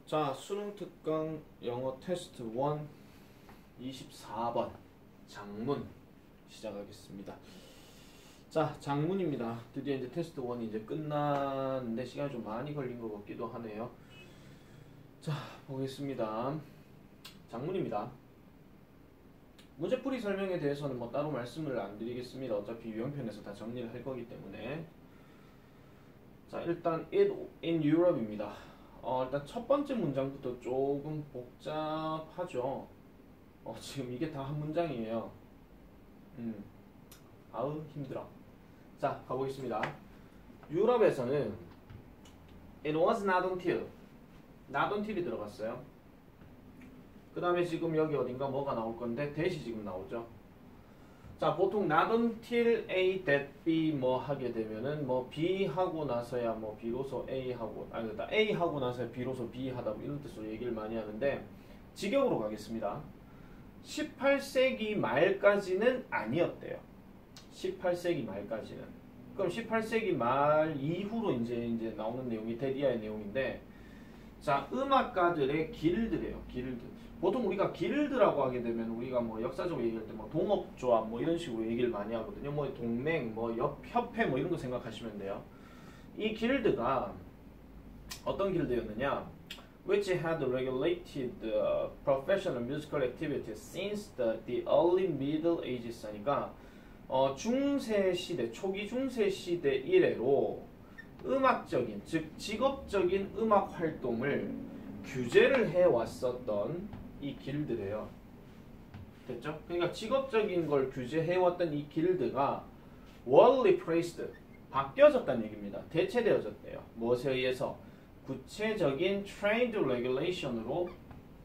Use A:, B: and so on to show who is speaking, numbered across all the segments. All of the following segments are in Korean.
A: 자, 수능 특강 영어 테스트 1 24번 장문 시작하겠습니다. 자, 장문입니다. 드디어 이제 테스트 1이 이제 끝났는데 시간이 좀 많이 걸린 것 같기도 하네요. 자, 보겠습니다. 장문입니다. 문제풀이 설명에 대해서는 뭐 따로 말씀을 안 드리겠습니다. 어차피 유형편에서 다 정리를 할 거기 때문에. 자, 일단 it in Europe입니다. 일단 첫 번째 문장부터 조금 복잡하죠. 지금 이게 다 한 문장이에요. 아우 힘들어. 자, 가보겠습니다. 유럽에서는 it was not until이 들어갔어요. 그 다음에 지금 여기 어딘가 뭐가 나올 건데 that이 지금 나오죠. 자, 보통 not until A, that, B 뭐 하게 되면은 뭐 B 하고 나서야 뭐 비로소 A 하고 A 하고 나서야 비로소 B 하다 뭐 이런 뜻으로 얘기를 많이 하는데 직역으로 가겠습니다. 18세기 말까지는 아니었대요. 18세기 말까지는. 그럼 18세기 말 이후로 이제 나오는 내용이 데디아의 내용인데, 자, 음악가들의 길드래요. 길드. 보통 우리가 길드라고 하게 되면 우리가 뭐 역사적으로 얘기할 때 뭐 동업조합 뭐 이런 식으로 얘기를 많이 하거든요. 뭐 동맹, 뭐 협회 뭐 이런 거 생각하시면 돼요. 이 길드가 어떤 길드였느냐? Which had regulated professional musical activities since the early Middle Ages 하니까 중세 시대, 초기 중세 시대 이래로 음악적인, 즉 직업적인 음악 활동을 규제를 해왔었던 이 길드래요. 됐죠? 그러니까 직업적인 걸 규제해왔던 이 길드가 were replaced, 바뀌어졌다는 얘기입니다. 대체되어졌대요. 무엇에 의해서? 구체적인 trained regulation으로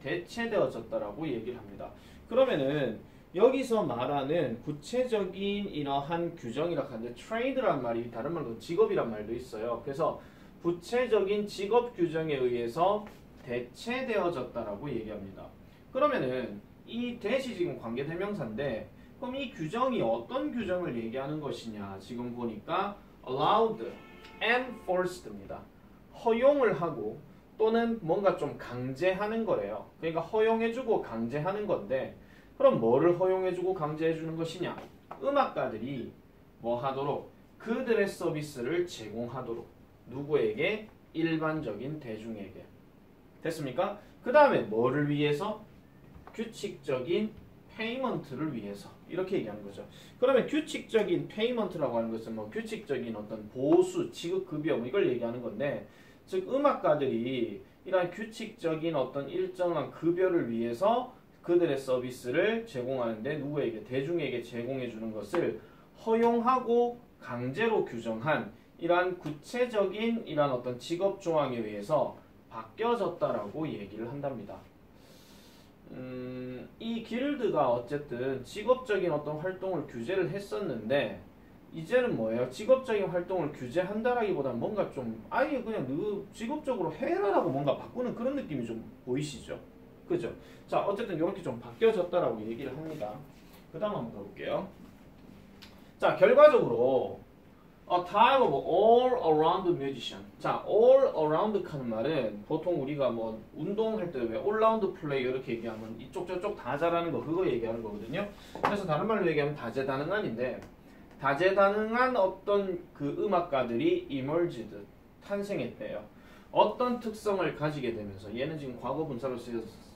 A: 대체되어졌다라고 얘기를 합니다. 그러면은 여기서 말하는 구체적인 이러한 규정이라 하는데 trained란 말이 다른 말로 직업이란 말도 있어요. 그래서 구체적인 직업 규정에 의해서 대체되어졌다라고 얘기합니다. 그러면은 이 that이 지금 관계대명사인데 그럼 이 규정이 어떤 규정을 얘기하는 것이냐? 지금 보니까 allowed and forced입니다. 허용을 하고 또는 뭔가 좀 강제하는 거래요. 그러니까 허용해주고 강제하는 건데 그럼 뭐를 허용해주고 강제해주는 것이냐? 음악가들이 뭐 하도록? 그들의 서비스를 제공하도록. 누구에게? 일반적인 대중에게. 됐습니까? 그 다음에 뭐를 위해서? 규칙적인 페이먼트를 위해서. 이렇게 얘기하는 거죠. 그러면 규칙적인 페이먼트라고 하는 것은 뭐 규칙적인 어떤 보수, 지급급여 뭐 이걸 얘기하는 건데, 즉 음악가들이 이러한 규칙적인 어떤 일정한 급여를 위해서 그들의 서비스를 제공하는데 누구에게? 대중에게 제공해 주는 것을 허용하고 강제로 규정한 이러한 구체적인 이러한 어떤 직업 조항에 의해서 바뀌어졌다라고 얘기를 한답니다. 이 길드가 어쨌든 직업적인 어떤 활동을 규제를 했었는데 이제는 뭐예요? 직업적인 활동을 규제한다라기보다는 뭔가 좀 아예 그냥 직업적으로 해라라고 뭔가 바꾸는 그런 느낌이 좀 보이시죠? 그죠? 자, 어쨌든 이렇게 좀 바뀌어졌다라고 얘기를 합니다. 그 다음 한번 가볼게요. 자, 결과적으로 A type of all-around musician. 자, all-around 하는 말은 보통 우리가 뭐 운동할 때 왜 all-round 플레이 이렇게 얘기하면 이쪽 저쪽 다 잘하는 거 그거 얘기하는 거거든요. 그래서 다른 말로 얘기하면 다재다능한인데 다재다능한 어떤 그 음악가들이 emerged, 탄생했대요. 어떤 특성을 가지게 되면서 얘는 지금 과거 분사로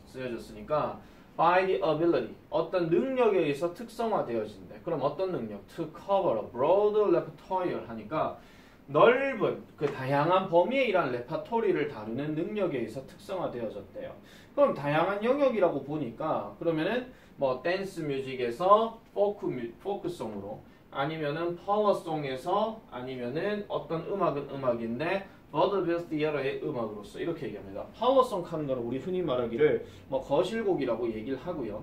A: 쓰여졌으니까 by the ability, 어떤 능력에 의해서 특성화되어진대. 그럼 어떤 능력? To cover a broad repertoire 하니까 넓은 그 다양한 범위의 이러한 레파토리를 다루는 능력에 의해서 특성화되어졌대요. 그럼 다양한 영역이라고 보니까 그러면은 뭐 댄스 뮤직에서 포크송으로 아니면은 파워송에서 아니면은 어떤 음악은 음악인데 버드빌 티어터의 음악으로서 이렇게 얘기합니다. 파워송 하는 거는 우리 흔히 말하기를 뭐 거실곡이라고 얘기를 하고요.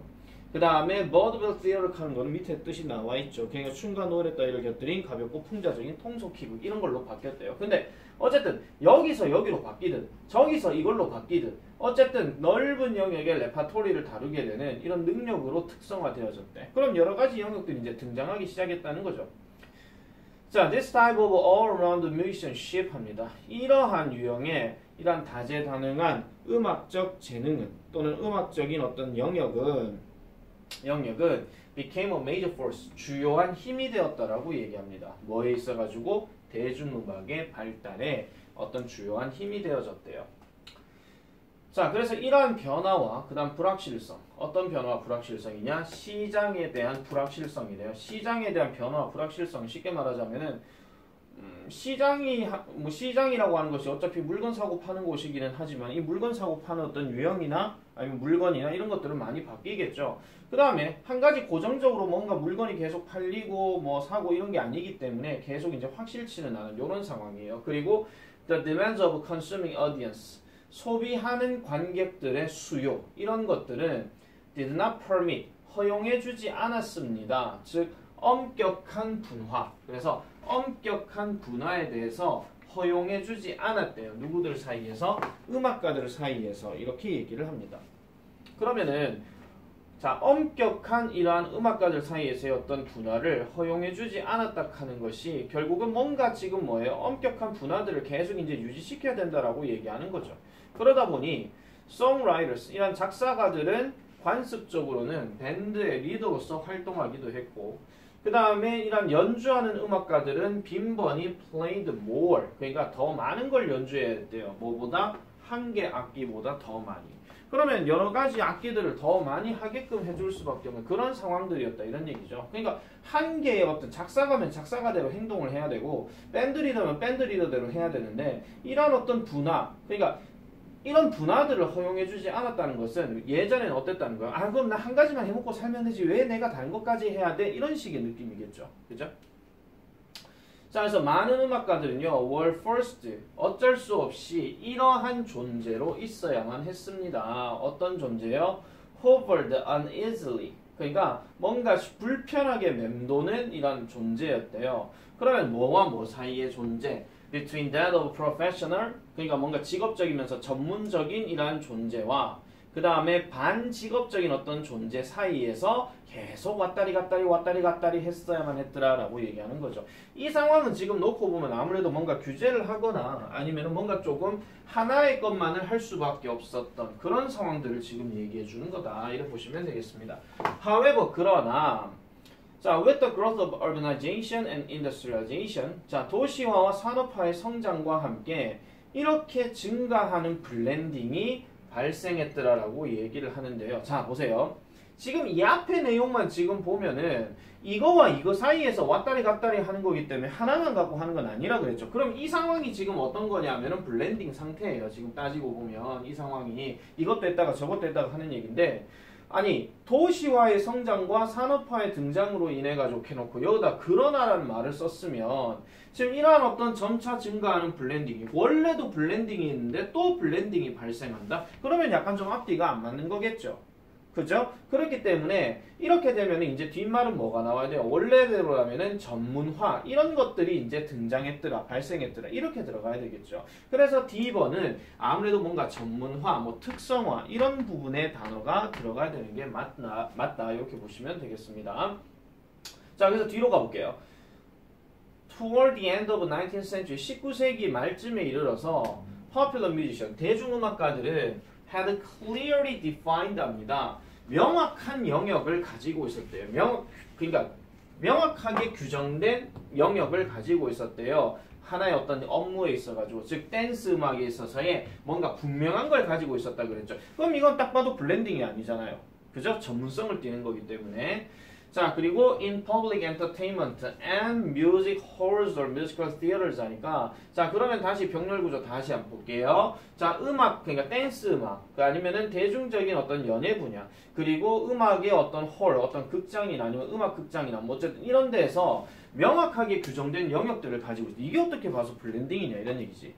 A: 그 다음에 버드빌 티어터 하는 거는 밑에 뜻이 나와 있죠. 그러니까 춤과 노래 따위를 곁들인 가볍고 풍자적인 통속기극 이런 걸로 바뀌었대요. 근데 어쨌든 여기서 여기로 바뀌든 저기서 이걸로 바뀌든 어쨌든 넓은 영역의 레파토리를 다루게 되는 이런 능력으로 특성화되어졌대. 그럼 여러 가지 영역들이 이제 등장하기 시작했다는 거죠. 자, this type of all-around musicianship 합니다. 이러한 유형의 이러한 다재다능한 음악적 재능은 또는 음악적인 어떤 영역은 became a major force, 주요한 힘이 되었다라고 얘기합니다. 뭐에 있어가지고 대중음악의 발달에 어떤 주요한 힘이 되어졌대요. 자, 그래서 이러한 변화와 그 다음 불확실성, 어떤 변화와 불확실성이냐? 시장에 대한 불확실성이래요. 시장에 대한 변화와 불확실성, 쉽게 말하자면은 시장이라고 하는 것이 어차피 물건 사고 파는 곳이기는 하지만 이 물건 사고 파는 어떤 유형이나 아니면 물건이나 이런 것들은 많이 바뀌겠죠. 그 다음에 한 가지 고정적으로 뭔가 물건이 계속 팔리고 뭐 사고 이런 게 아니기 때문에 계속 이제 확실치는 않은 이런 상황이에요. 그리고 the demands of consuming audience, 소비하는 관객들의 수요, 이런 것들은 did not permit, 허용해주지 않았습니다. 즉 엄격한 분화, 그래서 엄격한 분화에 대해서 허용해주지 않았대요. 누구들 사이에서? 음악가들 사이에서 이렇게 얘기를 합니다. 그러면은 자, 엄격한 이러한 음악가들 사이에서의 어떤 분화를 허용해주지 않았다 하는 것이 결국은 뭔가 지금 뭐예요? 엄격한 분화들을 계속 이제 유지시켜야 된다라고 얘기하는 거죠. 그러다 보니 songwriters, 이런 작사가들은 관습적으로는 밴드의 리더로서 활동하기도 했고, 그 다음에 이런 연주하는 음악가들은 빈번히 played more, 그러니까 더 많은 걸 연주해야 돼요. 뭐보다? 한 개 악기보다 더 많이. 그러면 여러 가지 악기들을 더 많이 하게끔 해줄 수밖에 없는 그런 상황들이었다, 이런 얘기죠. 그러니까 한 개의 어떤 작사가면 작사가대로 행동을 해야 되고 밴드 리더면 밴드 리더대로 해야 되는데 이런 어떤 분화, 그러니까 이런 분화들을 허용해주지 않았다는 것은 예전에는 어땠다는 거야? 아, 그럼 나 한 가지만 해먹고 살면 되지 왜 내가 다른 것까지 해야 돼? 이런 식의 느낌이겠죠. 그죠? 자, 그래서 많은 음악가들은요, were forced, 어쩔 수 없이 이러한 존재로 있어야만 했습니다. 어떤 존재요? hovered uneasily, 그러니까 뭔가 불편하게 맴도는 이런 존재였대요. 그러면 뭐와 뭐 사이의 존재? between that of professional, 그러니까 뭔가 직업적이면서 전문적인 이러한 존재와 그 다음에 반직업적인 어떤 존재 사이에서 계속 왔다리 갔다리 했어야만 했더라라고 얘기하는 거죠. 이 상황은 지금 놓고 보면 아무래도 뭔가 규제를 하거나 아니면 뭔가 조금 하나의 것만을 할 수밖에 없었던 그런 상황들을 지금 얘기해 주는 거다, 이렇게 보시면 되겠습니다. However, 그러나 자, with the growth of urbanization and industrialization, 자, 도시화와 산업화의 성장과 함께 이렇게 증가하는 블렌딩이 발생했더라라고 얘기를 하는데요. 자, 보세요. 지금 이 앞의 내용만 지금 보면은 이거와 이거 사이에서 왔다리 갔다리 하는 거기 때문에 하나만 갖고 하는 건 아니라 그랬죠. 그럼 이 상황이 지금 어떤 거냐면은 블렌딩 상태예요. 지금 따지고 보면 이 상황이 이것도 했다가 저것도 했다가 하는 얘기인데, 아니 도시화의 성장과 산업화의 등장으로 인해 가지고 해놓고 여기다 그러나라는 말을 썼으면 지금 이러한 어떤 점차 증가하는 블렌딩이, 원래도 블렌딩이 있는데 또 블렌딩이 발생한다? 그러면 약간 좀 앞뒤가 안 맞는 거겠죠. 그죠? 그렇기 때문에 이렇게 되면 이제 뒷말은 뭐가 나와야 돼요? 원래대로라면은 전문화 이런 것들이 이제 등장했더라, 발생했더라, 이렇게 들어가야 되겠죠. 그래서 D번은 아무래도 뭔가 전문화, 뭐 특성화 이런 부분의 단어가 들어가야 되는 게 맞다 이렇게 보시면 되겠습니다. 자, 그래서 뒤로 가볼게요. Toward the end of 19th century, 19세기 말쯤에 이르러서 popular musician, 대중음악가들은 had clearly defined 합니다. 명확한 영역을 가지고 있었대요. 그러니까 명확하게 규정된 영역을 가지고 있었대요. 하나의 어떤 업무에 있어가지고, 즉 댄스 음악에 있어서의 뭔가 분명한 걸 가지고 있었다 그랬죠. 그럼 이건 딱 봐도 블렌딩이 아니잖아요. 그죠? 전문성을 띠는 거기 때문에. 자, 그리고 in public entertainment and music halls or musical theaters 하니까, 자, 그러면 다시 병렬 구조 다시 한번 볼게요. 자, 음악, 그러니까 댄스 음악, 아니면은 대중적인 어떤 연예 분야, 그리고 음악의 어떤 홀, 어떤 극장이나 아니면 음악 극장이나 뭐 어쨌든 이런 데에서 명확하게 규정된 영역들을 가지고 있어. 이게 어떻게 봐서 블렌딩이냐 이런 얘기지.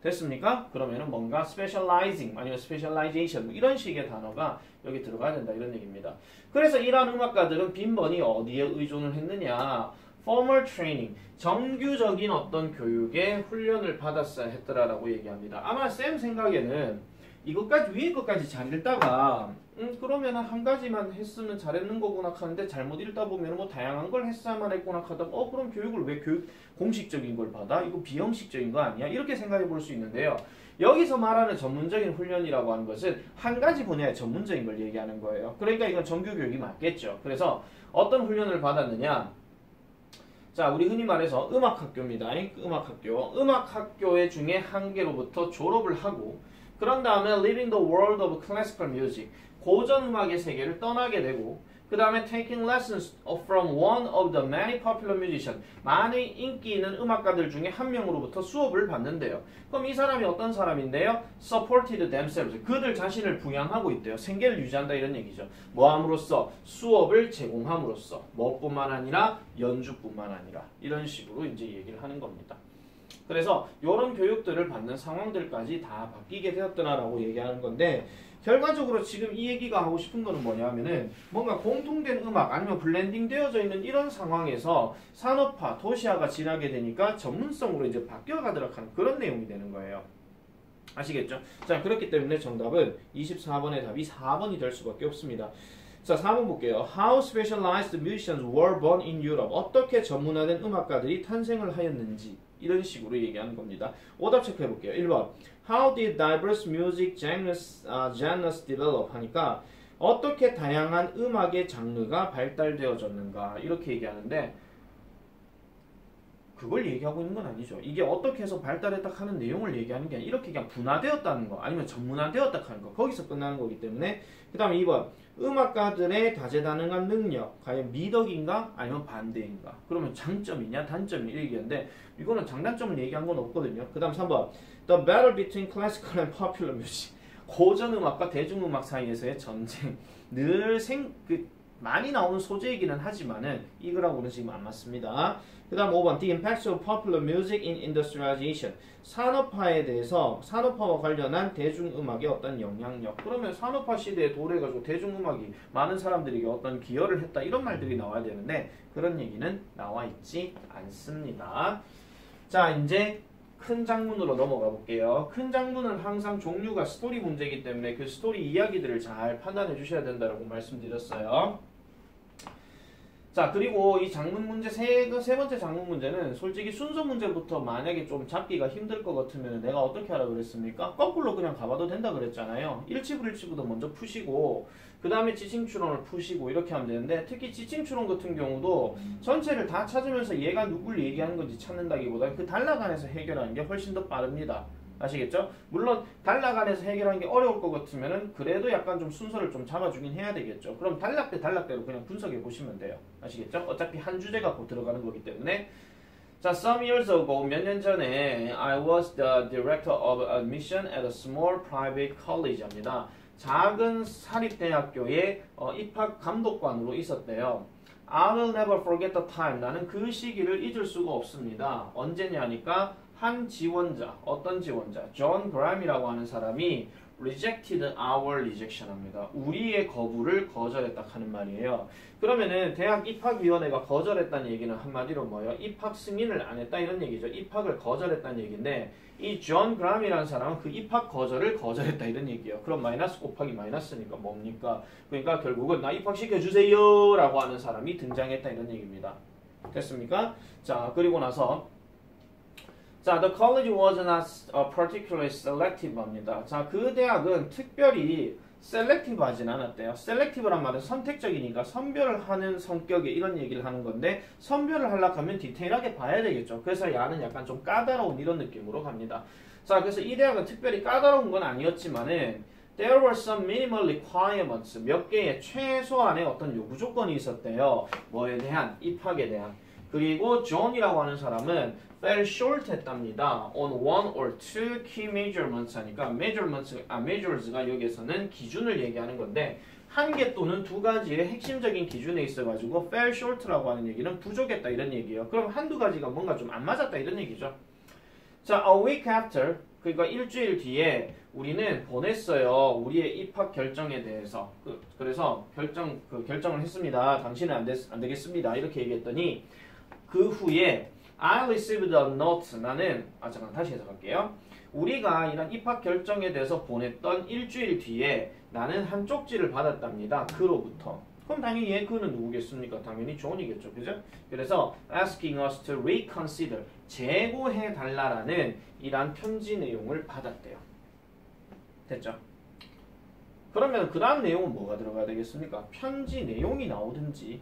A: 됐습니까? 그러면은 뭔가 specializing 아니면 specialization 뭐 이런 식의 단어가 여기 들어가야 된다 이런 얘기입니다. 그래서 이러한 음악가들은 빈번히 어디에 의존을 했느냐? formal training, 정규적인 어떤 교육에 훈련을 받았어야 했더라라고 얘기합니다. 아마 쌤 생각에는 이것까지 위에 것까지 잘 읽다가 그러면 한 가지만 했으면 잘했는 거구나 하는데 잘못 읽다 보면 뭐 다양한 걸 했어야만 했구나 하다 그럼 교육을 왜 공식적인 걸 받아? 이거 비형식적인 거 아니야? 이렇게 생각해 볼 수 있는데요. 여기서 말하는 전문적인 훈련이라고 하는 것은 한 가지 분야의 전문적인 걸 얘기하는 거예요. 그러니까 이건 정규 교육이 맞겠죠. 그래서 어떤 훈련을 받았느냐? 자, 우리 흔히 말해서 음악학교입니다. 음악학교의 중에 한 개로부터 졸업을 하고 그런 다음에 Leaving the World of Classical Music, 고전음악의 세계를 떠나게 되고 그 다음에 Taking Lessons from one of the many popular musicians, 많이 인기 있는 음악가들 중에 한 명으로부터 수업을 받는데요. 그럼 이 사람이 어떤 사람인데요? Supported themselves, 그들 자신을 부양하고 있대요. 생계를 유지한다 이런 얘기죠. 뭐 함으로써? 수업을 제공함으로써. 뭐뿐만 아니라 연주뿐만 아니라 이런 식으로 이제 얘기를 하는 겁니다. 그래서 이런 교육들을 받는 상황들까지 다 바뀌게 되었더라라고 얘기하는 건데 결과적으로 지금 이 얘기가 하고 싶은 거는 뭐냐면은 뭔가 공통된 음악 아니면 블렌딩 되어져 있는 이런 상황에서 산업화, 도시화가 지나게 되니까 전문성으로 이제 바뀌어가도록 하는 그런 내용이 되는 거예요. 아시겠죠? 자, 그렇기 때문에 정답은 24번의 답이 4번이 될 수밖에 없습니다. 자, 4번 볼게요. How specialized musicians were born in Europe. 어떻게 전문화된 음악가들이 탄생을 하였는지 이런 식으로 얘기하는 겁니다. 오답 체크해 볼게요. 1번. How did diverse music genres develop? 하니까 어떻게 다양한 음악의 장르가 발달되어졌는가 이렇게 얘기하는데 그걸 얘기하고 있는 건 아니죠. 이게 어떻게 해서 발달했다 하는 내용을 얘기하는 게 아니라 이렇게 그냥 분화되었다는 거 아니면 전문화되었다 하는 거 거기서 끝나는 거기 때문에 그 다음에 2번 음악가들의 다재다능한 능력 과연 미덕인가 아니면 반대인가 그러면 장점이냐 단점이냐 얘기하는데 이거는 장단점을 얘기한 건 없거든요. 그 다음 3번 The battle between classical and popular music 고전음악과 대중음악 사이에서의 전쟁 늘 많이 나오는 소재이기는 하지만은 이거라고는 지금 안 맞습니다. 그 다음 5번 The impacts of popular music in industrialization 산업화에 대해서 산업화와 관련한 대중음악의 어떤 영향력 그러면 산업화 시대에 도래해가지고 대중음악이 많은 사람들에게 어떤 기여를 했다 이런 말들이 나와야 되는데 그런 얘기는 나와 있지 않습니다. 자 이제 큰 장문으로 넘어가 볼게요. 큰 장문은 항상 종류가 스토리 문제이기 때문에 그 스토리 이야기들을 잘 판단해 주셔야 된다고 말씀드렸어요. 자 그리고 이 장문 문제 세 번째 장문 문제는 솔직히 순서 문제부터 만약에 좀 잡기가 힘들 것 같으면 내가 어떻게 하라 그랬습니까? 거꾸로 그냥 가봐도 된다 그랬잖아요. 1치부 1치부도 먼저 푸시고 그 다음에 지칭추론을 푸시고 이렇게 하면 되는데 특히 지칭추론 같은 경우도 전체를 다 찾으면서 얘가 누굴 얘기하는 건지 찾는다기보다 그 단락안에서 해결하는 게 훨씬 더 빠릅니다. 아시겠죠? 물론 단락안에서 해결하는 게 어려울 것 같으면은 그래도 약간 좀 순서를 좀 잡아주긴 해야 되겠죠. 그럼 단락대로 그냥 분석해 보시면 돼요. 아시겠죠? 어차피 한 주제가 곧 들어가는 거기 때문에 자, some years ago 몇 년 전에 I was the director of admission at a small private college 합니다. 작은 사립대학교의 입학 감독관으로 있었대요. I will never forget the time. 나는 그 시기를 잊을 수가 없습니다. 언제냐니까 한 지원자, 어떤 지원자? 존 그램이라고 하는 사람이 rejected our rejection 합니다. 우리의 거부를 거절했다 하는 말이에요. 그러면은 대학 입학위원회가 거절했다는 얘기는 한마디로 뭐예요? 입학 승인을 안 했다 이런 얘기죠. 입학을 거절했다는 얘기인데 이 존 그램이라는 사람은 그 입학 거절을 거절했다 이런 얘기예요. 그럼 마이너스 곱하기 마이너스니까 뭡니까? 그러니까 결국은 나 입학시켜주세요 라고 하는 사람이 등장했다 이런 얘기입니다. 됐습니까? 자 그리고 나서 자, the college was not particularly selective 합니다. 자, 그 대학은 특별히 selective 하진 않았대요. selective란 말은 선택적이니까 선별을 하는 성격의 이런 얘기를 하는 건데 선별을 하려고 하면 디테일하게 봐야 되겠죠. 그래서 야는 약간 좀 까다로운 이런 느낌으로 갑니다. 자, 그래서 이 대학은 특별히 까다로운 건 아니었지만은 There were some minimal requirements. 몇 개의 최소한의 어떤 요구 조건이 있었대요. 뭐에 대한? 입학에 대한. 그리고 존이라고 하는 사람은 fell short 했답니다. on one or two key measurements 하니까 measures가 여기에서는 기준을 얘기하는 건데 한 개 또는 두 가지의 핵심적인 기준에 있어가지고 fell short라고 하는 얘기는 부족했다 이런 얘기예요. 그럼 한두 가지가 뭔가 좀 안 맞았다 이런 얘기죠. 자, a week after 그러니까 일주일 뒤에 우리는 보냈어요. 우리의 입학 결정에 대해서. 그래서 결정을 했습니다. 당신은 안 되겠습니다. 이렇게 얘기했더니 그 후에 I received a note. 나는 잠깐 다시 해석할게요. 우리가 이런 입학 결정에 대해서 보냈던 일주일 뒤에 나는 한 쪽지를 받았답니다. 그로부터. 그럼 당연히 그는 누구겠습니까? 당연히 존이겠죠. 그죠? 그래서 asking us to reconsider. 재고해달라라는 이러한 편지 내용을 받았대요. 됐죠? 그러면 그 다음 내용은 뭐가 들어가야 되겠습니까? 편지 내용이 나오든지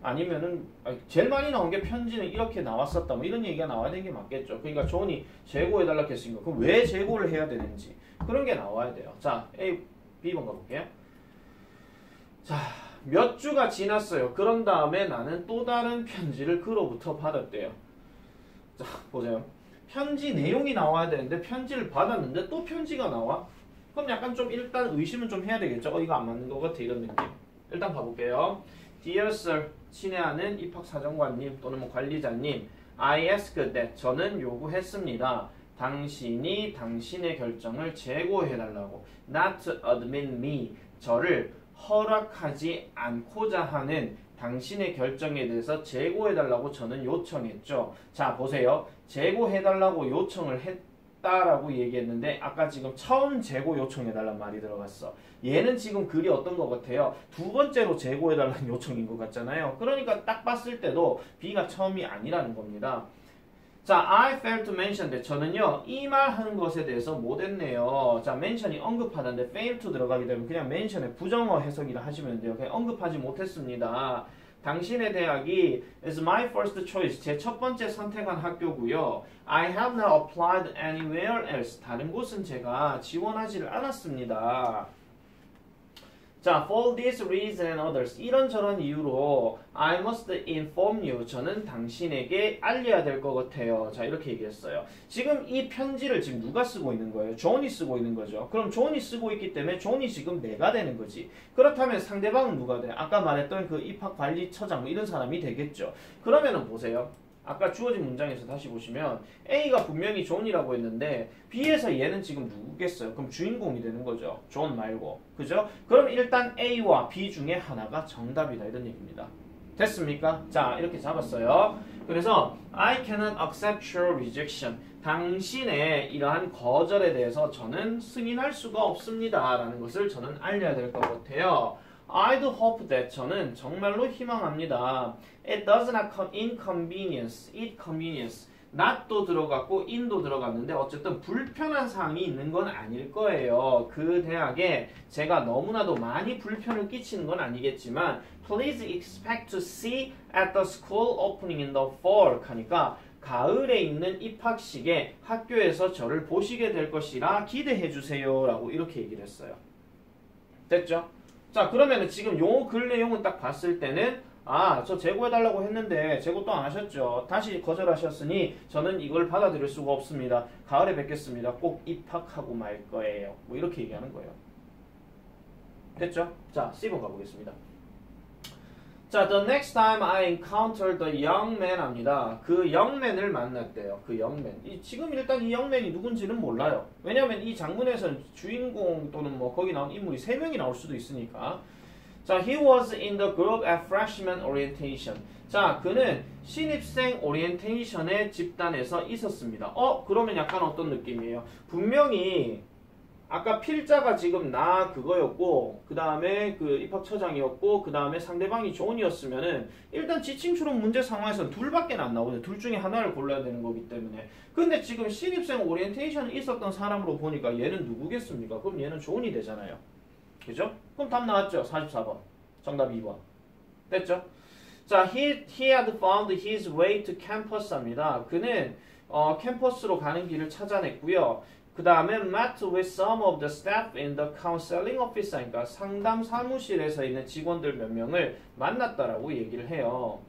A: 아니면은 제일 많이 나온 게 편지는 이렇게 나왔었다 뭐 이런 얘기가 나와야 되는 게 맞겠죠. 그러니까 존이 재고해달라고 했으니까 그럼 왜 재고를 해야 되는지 그런 게 나와야 돼요. 자, A, B번 가볼게요. 자, 몇 주가 지났어요. 그런 다음에 나는 또 다른 편지를 그로부터 받았대요. 자, 보세요. 편지 내용이 나와야 되는데 편지를 받았는데 또 편지가 나와? 그럼 약간 좀 일단 의심은 좀 해야 되겠죠. 이거 안 맞는 것 같아 이런 느낌. 일단 봐볼게요. Dear Sir, 친애하는 입학사정관님 또는 뭐 관리자님, I asked that 저는 요구했습니다. 당신이 당신의 결정을 재고해달라고. Not to admit me, 저를 허락하지 않고자 하는 당신의 결정에 대해서 재고해달라고 저는 요청했죠. 자, 보세요. 재고해달라고 요청을 했다라고 얘기했는데 아까 지금 처음 재고 요청해달라는 말이 들어갔어. 얘는 지금 글이 어떤 것 같아요? 두 번째로 재고해달라는 요청인 것 같잖아요. 그러니까 딱 봤을 때도 B가 처음이 아니라는 겁니다. 자, I failed to mention that 저는요 이 말 하는 것에 대해서 못했네요. 자, mention이 언급하는데 fail to 들어가게 되면 그냥 mention의 부정어 해석이라 하시면 돼요. 그냥 언급하지 못했습니다. 당신의 대학이 is my first choice 제 첫 번째 선택한 학교고요. I have not applied anywhere else 다른 곳은 제가 지원하지를 않았습니다. 자, for this reason and others 이런저런 이유로 I must inform you 저는 당신에게 알려야 될 것 같아요. 자, 이렇게 얘기했어요. 지금 이 편지를 지금 누가 쓰고 있는 거예요? 존이 쓰고 있는 거죠. 그럼 존이 쓰고 있기 때문에 존이 지금 내가 되는 거지. 그렇다면 상대방은 누가 돼? 아까 말했던 그 입학관리처장 뭐 이런 사람이 되겠죠. 그러면은 보세요. 아까 주어진 문장에서 다시 보시면 A가 분명히 존이라고 했는데 B에서 얘는 지금 누구겠어요? 그럼 주인공이 되는 거죠. 존 말고. 그죠? 그럼 일단 A와 B 중에 하나가 정답이다. 이런 얘기입니다. 됐습니까? 자, 이렇게 잡았어요. 그래서 I cannot accept your rejection. 당신의 이러한 거절에 대해서 저는 승인할 수가 없습니다. 라는 것을 저는 알려야 될 것 같아요. I'd hope that 저는 정말로 희망합니다. It does not inconvenience, it convenience. not도 들어갔고 in도 들어갔는데 어쨌든 불편한 사항이 있는 건 아닐 거예요. 그 대학에 제가 너무나도 많이 불편을 끼치는 건 아니겠지만 Please expect to see at the school opening in the fall 하니까 가을에 있는 입학식에 학교에서 저를 보시게 될 것이라 기대해 주세요 라고 이렇게 얘기를 했어요. 됐죠? 자, 그러면은 지금 요 글 내용은 딱 봤을 때는 저 재고해달라고 했는데 재고 또 안 하셨죠. 다시 거절하셨으니 저는 이걸 받아들일 수가 없습니다. 가을에 뵙겠습니다. 꼭 입학하고 말 거예요. 뭐 이렇게 얘기하는 거예요. 됐죠? 자, C번 가보겠습니다. 자, the next time I encountered the young man 합니다. 그 young man을 만났대요. 그 young man. 지금 일단 이 young man이 누군지는 몰라요. 왜냐면 이 장문에서는 주인공 또는 뭐 거기 나온 인물이 3명이 나올 수도 있으니까. 자, he was in the group at freshman orientation. 자, 그는 신입생 오리엔테이션의 집단에서 있었습니다. 그러면 약간 어떤 느낌이에요? 분명히 아까 필자가 지금 나 그거였고 그 다음에 그 입학처장이었고 그 다음에 상대방이 존이었으면은 일단 지침추론 문제 상황에서는 둘밖에 안 나오거든요. 둘 중에 하나를 골라야 되는 거기 때문에. 근데 지금 신입생 오리엔테이션에 있었던 사람으로 보니까 얘는 누구겠습니까? 그럼 얘는 존이 되잖아요. 그죠? 그럼 답 나왔죠? 44번. 정답 2번. 됐죠? 자, he had found his way to campus 합니다. 그는 캠퍼스로 가는 길을 찾아냈고요. 그 다음에 met with some of the staff in the counseling office 그러니까 상담 사무실에서 있는 직원들 몇 명을 만났다라고 얘기를 해요.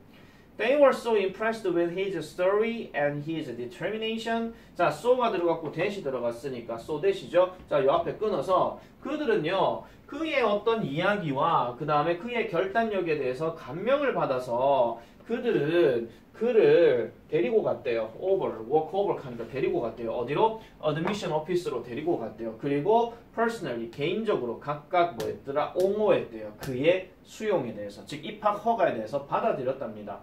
A: They were so impressed with his story and his determination. 자, so가 들어갔고 that이 들어갔으니까 so that이죠. 자, 요 앞에 끊어서 그들은요 그의 어떤 이야기와 그 다음에 그의 결단력에 대해서 감명을 받아서 그들은 그를 데리고 갔대요. walk over 하니까 데리고 갔대요. 어디로? admission office로 데리고 갔대요. 그리고 personally 개인적으로 각각 뭐 했더라? 옹호했대요. 그의 수용에 대해서 즉 입학 허가에 대해서 받아들였답니다.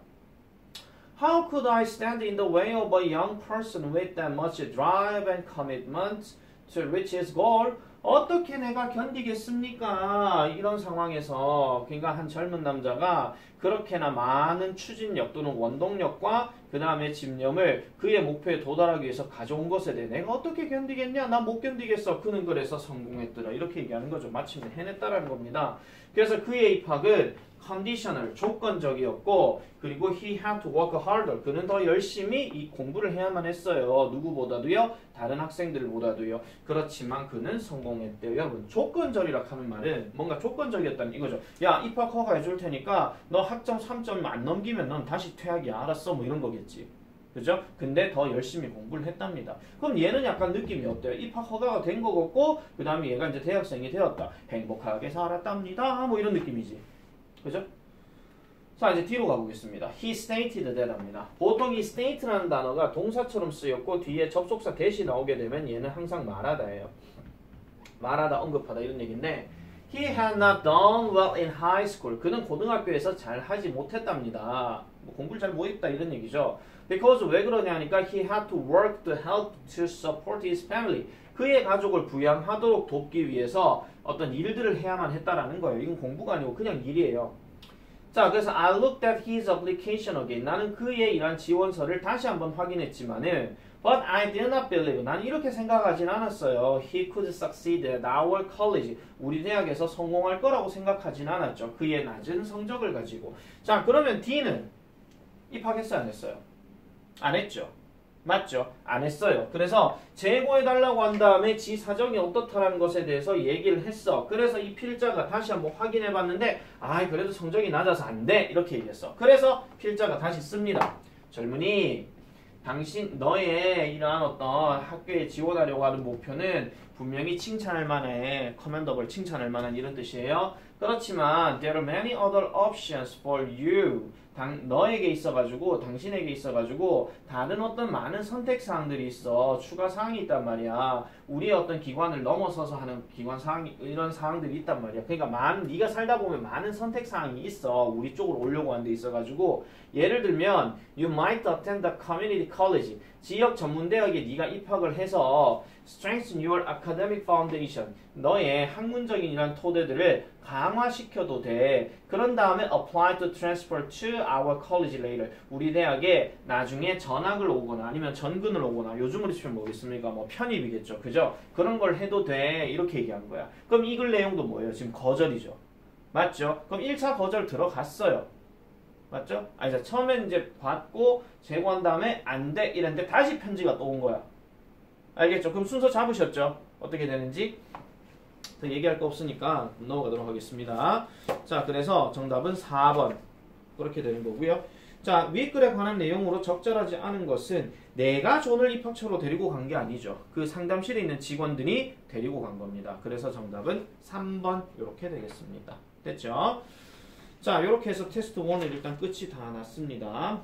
A: How could I stand in the way of a young person with that much drive and commitment to reach his goal? 어떻게 내가 견디겠습니까? 이런 상황에서 그러니까 한 젊은 남자가 그렇게나 많은 추진력 또는 원동력과 그 다음에 집념을 그의 목표에 도달하기 위해서 가져온 것에 대해 내가 어떻게 견디겠냐? 나 못 견디겠어. 그는 그래서 성공했더라. 이렇게 얘기하는 거죠. 마침내 해냈다라는 겁니다. 그래서 그의 입학은 conditional, 조건적이었고 그리고 he had to work harder. 그는 더 열심히 이 공부를 해야만 했어요. 누구보다도요? 다른 학생들보다도요. 그렇지만 그는 성공했대요. 여러분 조건적이라 하는 말은 뭔가 조건적이었다는 이거죠. 야 입학 허가해 줄 테니까 너 학점 3점 안 넘기면 넌 다시 퇴학이야. 알았어? 뭐 이런 거겠지. 그죠? 근데 더 열심히 공부를 했답니다. 그럼 얘는 약간 느낌이 어때요? 입학 허가가 된 거고 그 다음에 얘가 이제 대학생이 되었다. 행복하게 살았답니다. 뭐 이런 느낌이지. 그죠? 자 이제 뒤로 가보겠습니다. He stated that 합니다. 보통 이 state라는 단어가 동사처럼 쓰였고 뒤에 접속사 대시 나오게 되면 얘는 항상 말하다예요. 말하다, 언급하다 이런 얘기인데 He had not done well in high school. 그는 고등학교에서 잘 하지 못했답니다. 뭐 공부를 잘 못했다 이런 얘기죠. Because 왜 그러냐니까 he had to work to help to support his family. 그의 가족을 부양하도록 돕기 위해서 어떤 일들을 해야만 했다라는 거예요. 이건 공부가 아니고 그냥 일이에요. 자, 그래서 I looked at his application again. 나는 그의 이런 지원서를 다시 한번 확인했지만은 But I did not believe. 나는 이렇게 생각하진 않았어요. He could succeed at our college. 우리 대학에서 성공할 거라고 생각하진 않았죠. 그의 낮은 성적을 가지고. 자, 그러면 D는 입학했어요, 안 했어요? 안 했죠. 맞죠? 안 했어요. 그래서 재고해달라고 한 다음에 지 사정이 어떻다라는 것에 대해서 얘기를 했어. 그래서 이 필자가 다시 한번 확인해봤는데 그래도 성적이 낮아서 안 돼. 이렇게 얘기했어. 그래서 필자가 다시 씁니다. 젊은이, 너의 이러한 어떤 학교에 지원하려고 하는 목표는 분명히 칭찬할 만해. commendable, 칭찬할 만한 이런 뜻이에요. 그렇지만 there are many other options for you. 너에게 있어가지고 당신에게 있어가지고 다른 어떤 많은 선택사항들이 있어. 추가 사항이 있단 말이야. 우리의 어떤 기관을 넘어서서 하는 기관 사항이 이런 사항들이 있단 말이야. 그러니까 네가 살다 보면 많은 선택사항이 있어. 우리 쪽으로 오려고 하는 데 있어가지고 예를 들면 you might attend the community college. 지역 전문대학에 네가 입학을 해서 strengthen your academic foundation. 너의 학문적인 이런 토대들을 강화시켜도 돼. 그런 다음에 apply to transfer to our college later. 우리 대학에 나중에 전학을 오거나 아니면 전근을 오거나 요즘으로 치면 뭐겠습니까? 뭐 편입이겠죠. 그죠? 그런 걸 해도 돼. 이렇게 얘기한 거야. 그럼 이 글 내용도 뭐예요? 지금 거절이죠. 맞죠? 그럼 1차 거절 들어갔어요. 맞죠? 자, 처음엔 이제 받고 제고한 다음에 안 돼 이랬는데 다시 편지가 또 온 거야. 알겠죠? 그럼 순서 잡으셨죠? 어떻게 되는지? 더 얘기할 거 없으니까 넘어가도록 하겠습니다. 자, 그래서 정답은 4번. 그렇게 되는 거고요. 자, 윗글에 관한 내용으로 적절하지 않은 것은 내가 존을 입학처로 데리고 간 게 아니죠. 그 상담실에 있는 직원들이 데리고 간 겁니다. 그래서 정답은 3번 이렇게 되겠습니다. 됐죠? 자, 이렇게 해서 테스트 1을 일단 끝이 다 났습니다.